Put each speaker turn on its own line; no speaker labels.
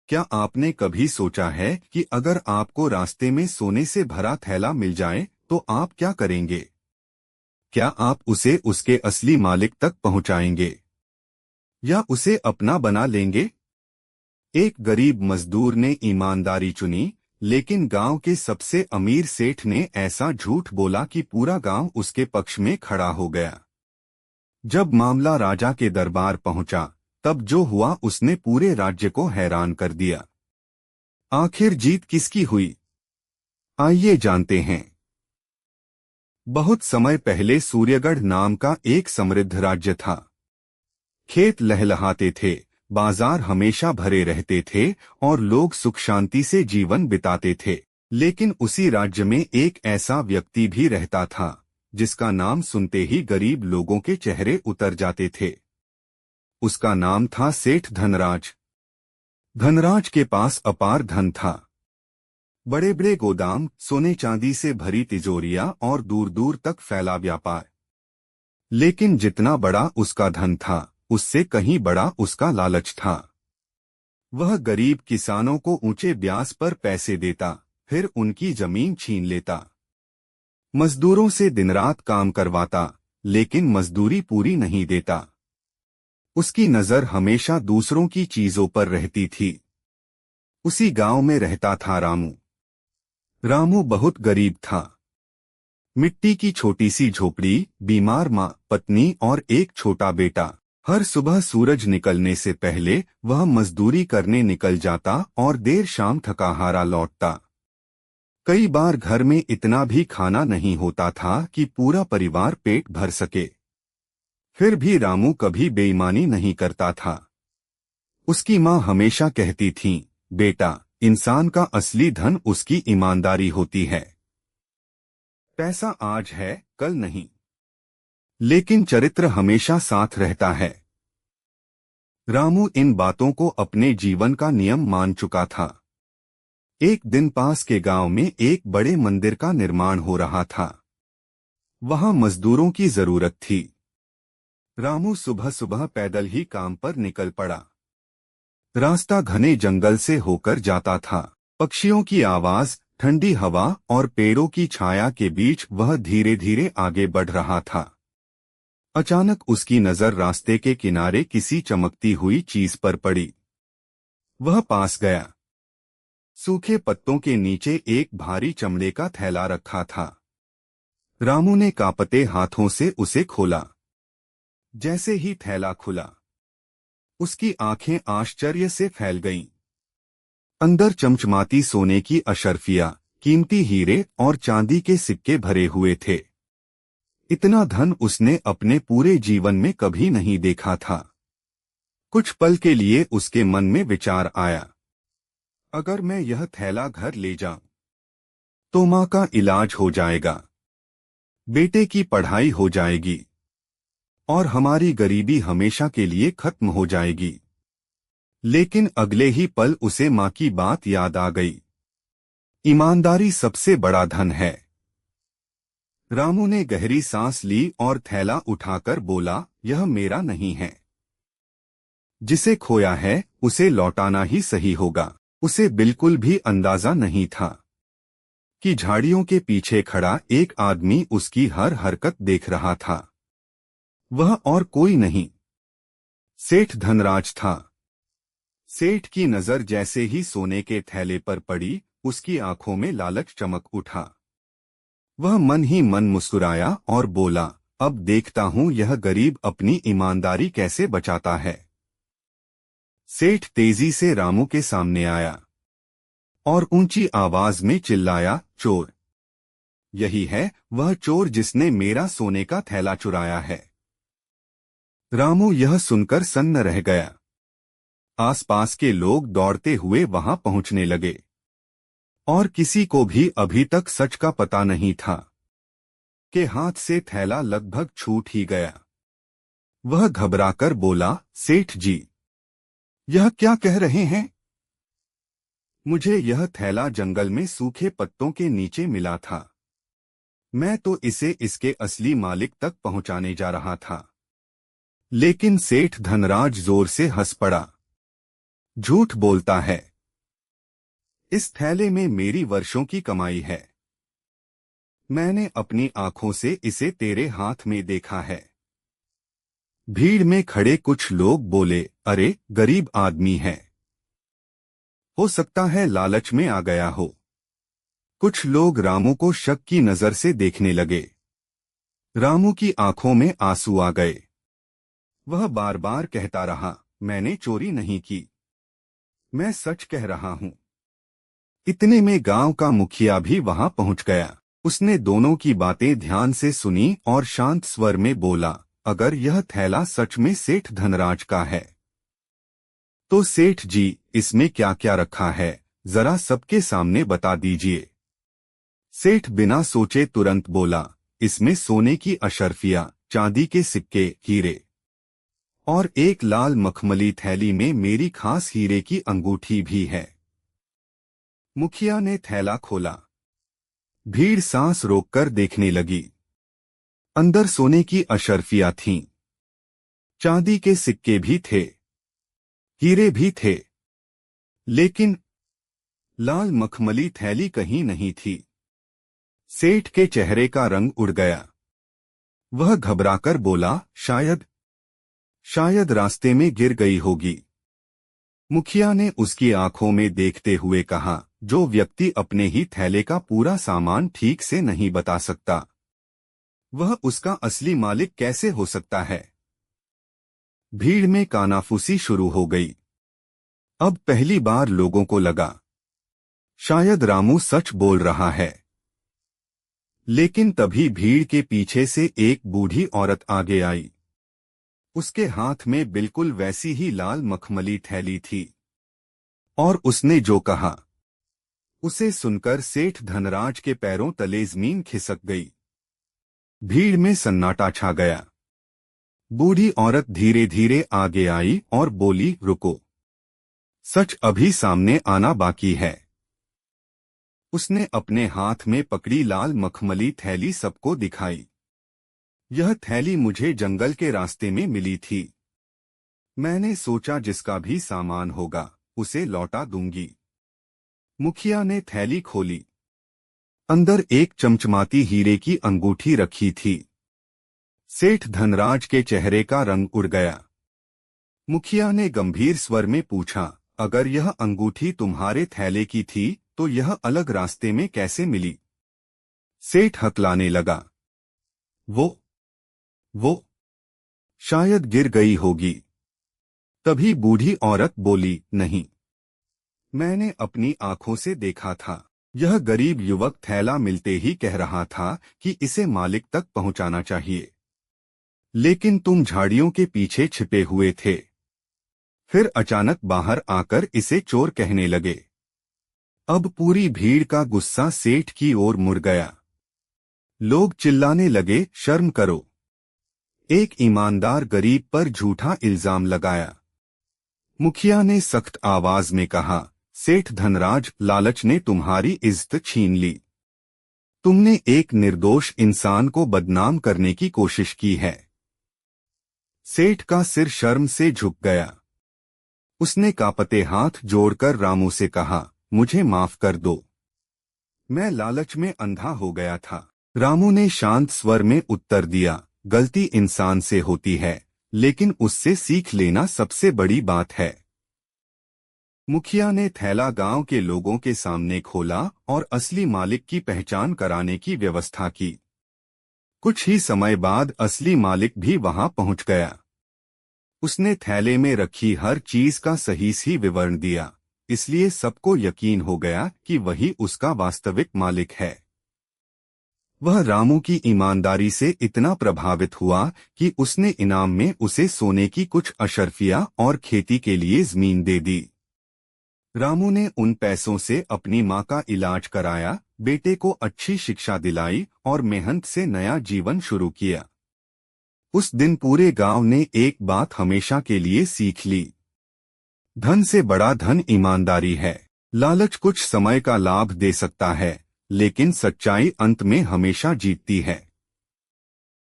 क्या आपने कभी सोचा है कि अगर आपको रास्ते में सोने से भरा थैला मिल जाए तो आप क्या करेंगे? क्या आप उसे उसके असली मालिक तक पहुंचाएंगे या उसे अपना बना लेंगे? एक गरीब मजदूर ने ईमानदारी चुनी, लेकिन गांव के सबसे अमीर सेठ ने ऐसा झूठ बोला कि पूरा गांव उसके पक्ष में खड़ा हो गया। जब मामला राजा के दरबार पहुंचा, तब जो हुआ उसने पूरे राज्य को हैरान कर दिया। आखिर जीत किसकी हुई? आइए जानते हैं। बहुत समय पहले सूर्यगढ़ नाम का एक समृद्ध राज्य था। खेत लहलहाते थे, बाजार हमेशा भरे रहते थे और लोग सुख शांति से जीवन बिताते थे। लेकिन उसी राज्य में एक ऐसा व्यक्ति भी रहता था जिसका नाम सुनते ही गरीब लोगों के चेहरे उतर जाते थे। उसका नाम था सेठ धनराज। धनराज के पास अपार धन था। बड़े बड़े गोदाम, सोने चांदी से भरी तिजोरियां और दूर दूर तक फैला व्यापार। लेकिन जितना बड़ा उसका धन था, उससे कहीं बड़ा उसका लालच था। वह गरीब किसानों को ऊंचे ब्याज पर पैसे देता, फिर उनकी जमीन छीन लेता। मजदूरों से दिन रात काम करवाता, लेकिन मजदूरी पूरी नहीं देता। उसकी नजर हमेशा दूसरों की चीजों पर रहती थी। उसी गांव में रहता था रामू। रामू बहुत गरीब था। मिट्टी की छोटी सी झोपड़ी, बीमार माँ, पत्नी और एक छोटा बेटा। हर सुबह सूरज निकलने से पहले वह मजदूरी करने निकल जाता और देर शाम थका हारा लौटता। कई बार घर में इतना भी खाना नहीं होता था कि पूरा परिवार पेट भर सके। फिर भी रामू कभी बेईमानी नहीं करता था। उसकी माँ हमेशा कहती थी, बेटा, इंसान का असली धन उसकी ईमानदारी होती है। पैसा आज है, कल नहीं, लेकिन चरित्र हमेशा साथ रहता है। रामू इन बातों को अपने जीवन का नियम मान चुका था। एक दिन पास के गांव में एक बड़े मंदिर का निर्माण हो रहा था। वहां मजदूरों की जरूरत थी। रामू सुबह सुबह पैदल ही काम पर निकल पड़ा। रास्ता घने जंगल से होकर जाता था। पक्षियों की आवाज, ठंडी हवा और पेड़ों की छाया के बीच वह धीरे धीरे आगे बढ़ रहा था। अचानक उसकी नजर रास्ते के किनारे किसी चमकती हुई चीज पर पड़ी। वह पास गया। सूखे पत्तों के नीचे एक भारी चमड़े का थैला रखा था। रामू ने कांपते हाथों से उसे खोला। जैसे ही थैला खुला, उसकी आंखें आश्चर्य से फैल गईं। अंदर चमचमाती सोने की अशर्फियां, कीमती हीरे और चांदी के सिक्के भरे हुए थे। इतना धन उसने अपने पूरे जीवन में कभी नहीं देखा था। कुछ पल के लिए उसके मन में विचार आया, अगर मैं यह थैला घर ले जाऊं तो माँ का इलाज हो जाएगा, बेटे की पढ़ाई हो जाएगी और हमारी गरीबी हमेशा के लिए खत्म हो जाएगी। लेकिन अगले ही पल उसे माँ की बात याद आ गई। ईमानदारी सबसे बड़ा धन है। रामू ने गहरी सांस ली और थैला उठाकर बोला, यह मेरा नहीं है। जिसे खोया है उसे लौटाना ही सही होगा। उसे बिल्कुल भी अंदाजा नहीं था कि झाड़ियों के पीछे खड़ा एक आदमी उसकी हर हरकत देख रहा था। वह और कोई नहीं, सेठ धनराज था। सेठ की नजर जैसे ही सोने के थैले पर पड़ी, उसकी आंखों में लालच चमक उठा। वह मन ही मन मुस्कुराया और बोला, अब देखता हूं यह गरीब अपनी ईमानदारी कैसे बचाता है। सेठ तेजी से रामू के सामने आया और ऊंची आवाज में चिल्लाया, चोर! यही है वह चोर जिसने मेरा सोने का थैला चुराया है। रामू यह सुनकर सन्न रह गया। आसपास के लोग दौड़ते हुए वहां पहुंचने लगे और किसी को भी अभी तक सच का पता नहीं था कि हाथ से थैला लगभग छूट ही गया। वह घबराकर बोला, सेठ जी, यह क्या कह रहे हैं? मुझे यह थैला जंगल में सूखे पत्तों के नीचे मिला था। मैं तो इसे इसके असली मालिक तक पहुंचाने जा रहा था। लेकिन सेठ धनराज जोर से हंस पड़ा। झूठ बोलता है, इस थैले में मेरी वर्षों की कमाई है। मैंने अपनी आंखों से इसे तेरे हाथ में देखा है। भीड़ में खड़े कुछ लोग बोले, अरे गरीब आदमी है, हो सकता है लालच में आ गया हो। कुछ लोग रामू को शक की नजर से देखने लगे। रामू की आंखों में आंसू आ गए। वह बार बार कहता रहा, मैंने चोरी नहीं की, मैं सच कह रहा हूं। इतने में गांव का मुखिया भी वहां पहुंच गया। उसने दोनों की बातें ध्यान से सुनी और शांत स्वर में बोला, अगर यह थैला सच में सेठ धनराज का है तो सेठ जी, इसमें क्या क्या रखा है जरा सबके सामने बता दीजिए। सेठ बिना सोचे तुरंत बोला, इसमें सोने की अशर्फियां, चांदी के सिक्के, हीरे और एक लाल मखमली थैली में मेरी खास हीरे की अंगूठी भी है। मुखिया ने थैला खोला। भीड़ सांस रोककर देखने लगी। अंदर सोने की अशर्फियां थीं, चांदी के सिक्के भी थे, हीरे भी थे, लेकिन लाल मखमली थैली कहीं नहीं थी। सेठ के चेहरे का रंग उड़ गया। वह घबराकर बोला, शायद रास्ते में गिर गई होगी। मुखिया ने उसकी आंखों में देखते हुए कहा, जो व्यक्ति अपने ही थैले का पूरा सामान ठीक से नहीं बता सकता, वह उसका असली मालिक कैसे हो सकता है। भीड़ में कानाफूसी शुरू हो गई। अब पहली बार लोगों को लगा, शायद रामू सच बोल रहा है। लेकिन तभी भीड़ के पीछे से एक बूढ़ी औरत आगे आई। उसके हाथ में बिल्कुल वैसी ही लाल मखमली थैली थी। और उसने जो कहा, उसे सुनकर सेठ धनराज के पैरों तले जमीन खिसक गई। भीड़ में सन्नाटा छा गया। बूढ़ी औरत धीरे धीरे आगे आई और बोली, रुको, सच अभी सामने आना बाकी है। उसने अपने हाथ में पकड़ी लाल मखमली थैली सबको दिखाई। यह थैली मुझे जंगल के रास्ते में मिली थी। मैंने सोचा जिसका भी सामान होगा उसे लौटा दूंगी। मुखिया ने थैली खोली। अंदर एक चमचमाती हीरे की अंगूठी रखी थी। सेठ धनराज के चेहरे का रंग उड़ गया। मुखिया ने गंभीर स्वर में पूछा, अगर यह अंगूठी तुम्हारे थैले की थी तो यह अलग रास्ते में कैसे मिली। सेठ हकलाने लगा, वो शायद गिर गई होगी। तभी बूढ़ी औरत बोली, नहीं, मैंने अपनी आंखों से देखा था। यह गरीब युवक थैला मिलते ही कह रहा था कि इसे मालिक तक पहुंचाना चाहिए, लेकिन तुम झाड़ियों के पीछे छिपे हुए थे। फिर अचानक बाहर आकर इसे चोर कहने लगे। अब पूरी भीड़ का गुस्सा सेठ की ओर मुड़ गया। लोग चिल्लाने लगे, शर्म करो। एक ईमानदार गरीब पर झूठा इल्जाम लगाया। मुखिया ने सख्त आवाज में कहा, सेठ धनराज, लालच ने तुम्हारी इज्जत छीन ली। तुमने एक निर्दोष इंसान को बदनाम करने की कोशिश की है। सेठ का सिर शर्म से झुक गया। उसने कांपते हाथ जोड़कर रामू से कहा, मुझे माफ कर दो, मैं लालच में अंधा हो गया था। रामू ने शांत स्वर में उत्तर दिया, गलती इंसान से होती है, लेकिन उससे सीख लेना सबसे बड़ी बात है। मुखिया ने थैला गांव के लोगों के सामने खोला और असली मालिक की पहचान कराने की व्यवस्था की। कुछ ही समय बाद असली मालिक भी वहां पहुंच गया। उसने थैले में रखी हर चीज का सही विवरण दिया, इसलिए सबको यकीन हो गया कि वही उसका वास्तविक मालिक है। वह रामू की ईमानदारी से इतना प्रभावित हुआ कि उसने इनाम में उसे सोने की कुछ अशर्फियां और खेती के लिए जमीन दे दी। रामू ने उन पैसों से अपनी मां का इलाज कराया, बेटे को अच्छी शिक्षा दिलाई और मेहनत से नया जीवन शुरू किया। उस दिन पूरे गांव ने एक बात हमेशा के लिए सीख ली, धन से बड़ा धन ईमानदारी है। लालच कुछ समय का लाभ दे सकता है, लेकिन सच्चाई अंत में हमेशा जीतती है।